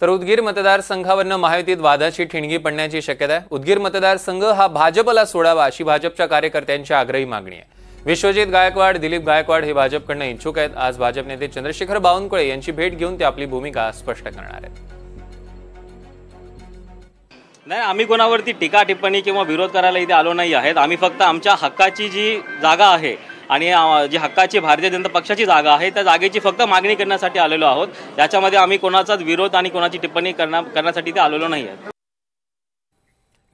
तर उदगीर मतदारसंघावरनं महायुतीत वादाची ठिणगी पडण्याची शक्यता आहे। उदगीर मतदारसंघ हा भाजपला सोडावा अशी भाजपच्या कार्यकर्त्यांची आग्रही मागणी आहे। विश्वजित गायकवाड, दिलीप गायकवाड हे भाजपकडनं इच्छुक आहेत। आज भाजप नेते चंद्रशेखर बावनकुळे यांची भेट घेऊन ते आपली भूमिका स्पष्ट करणार आहेत। नाही, आम्ही कोणावरती टीका टिप्पणी किंवा विरोध करायला इथे आलो नाही आहेत। आम्ही फक्त आमच्या हक्काची जी जागा आहे आणि जी हक्काची भारतीय जनता पक्षाची जागा आहे त्या जागेची फक्त मागणी करण्यासाठी आलेलो आहोत। याच्यामध्ये आम्ही कोणाचाच विरोध आणि कोणाची टिप्पणी करण्यासाठी इथे आलेलो नाही आहे।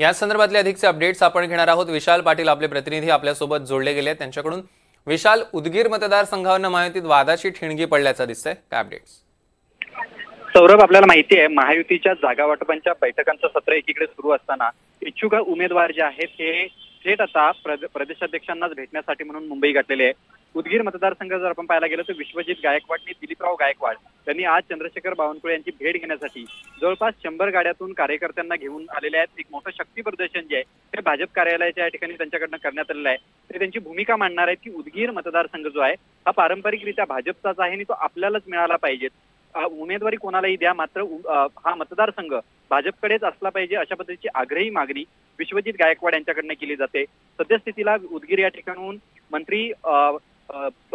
या संदर्भातले अधिकचे अपडेट्स आपण घेणार आहोत। विशाल पाटील आपले प्रतिनिधी आपल्यासोबत जोडले गेले आहेत, त्यांच्याकडून विशाल, उदगीर मतदारसंघावरनं महायुतीत वादाची ठिणगी पडल्याचं दिसतंय, काय अपडेट्स? सौरभ, आपल्याला माहिती आहे महायुतीच्या जागा वाटपांच्या बैठकांचं सत्र एकीकडे सुरू असताना इच्छुक उमेदवार जे आहेत हे थेट आता प्रदेशाध्यक्षांनाच भेटण्यासाठी म्हणून मुंबई गाठलेले आहे। उदगीर मतदारसंघ जर आपण पाहायला गेलो तर विश्वजित गायकवाड आणि दिलीपराव गायकवाड यांनी आज चंद्रशेखर बावनकुळे यांची भेट घेण्यासाठी जवळपास 100 गाड्यातून कार्यकर्त्यांना घेऊन आलेले आहेत। एक मोठं शक्ती प्रदर्शन जे आहे ते भाजप कार्यालयाच्या ठिकाणी त्यांच्याकडनं करण्यात आलेलं आहे। ते त्यांची भूमिका मांडणार आहेत की उदगीर मतदारसंघ जो आहे हा पारंपरिकरित्या भाजपचाच आहे आणि तो आपल्यालाच मिळाला पाहिजे। उमेदवारी कोणालाही द्या, मात्र हा मतदारसंघ भाजपकडेच असला पाहिजे अशा पद्धतीची आग्रही मागणी विश्वजित गायकवाड यांच्याकडनं केली जाते। सद्यस्थितीला उदगीर या ठिकाणून मंत्री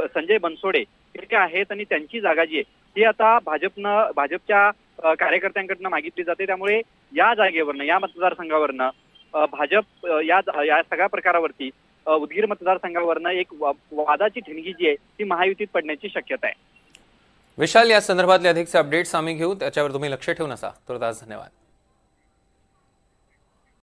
संजय बनसोडे हे आहेत आणि त्यांची जागा जी आहे ती आता भाजपच्या कार्यकर्त्यांकडनं मागितली जाते। त्यामुळे या जागेवरनं, या मतदारसंघावरनं भाजप या सगळ्या प्रकारावरती उदगीर मतदारसंघावरनं एक वादाची ठिणगी जी आहे ती महायुतीत पडण्याची शक्यता आहे। विशाल, या संदर्भातले अधिकचे अपडेट्स आम्ही घेऊ, त्याच्यावर तुम्ही लक्ष ठेवून असा। तर धन्यवाद।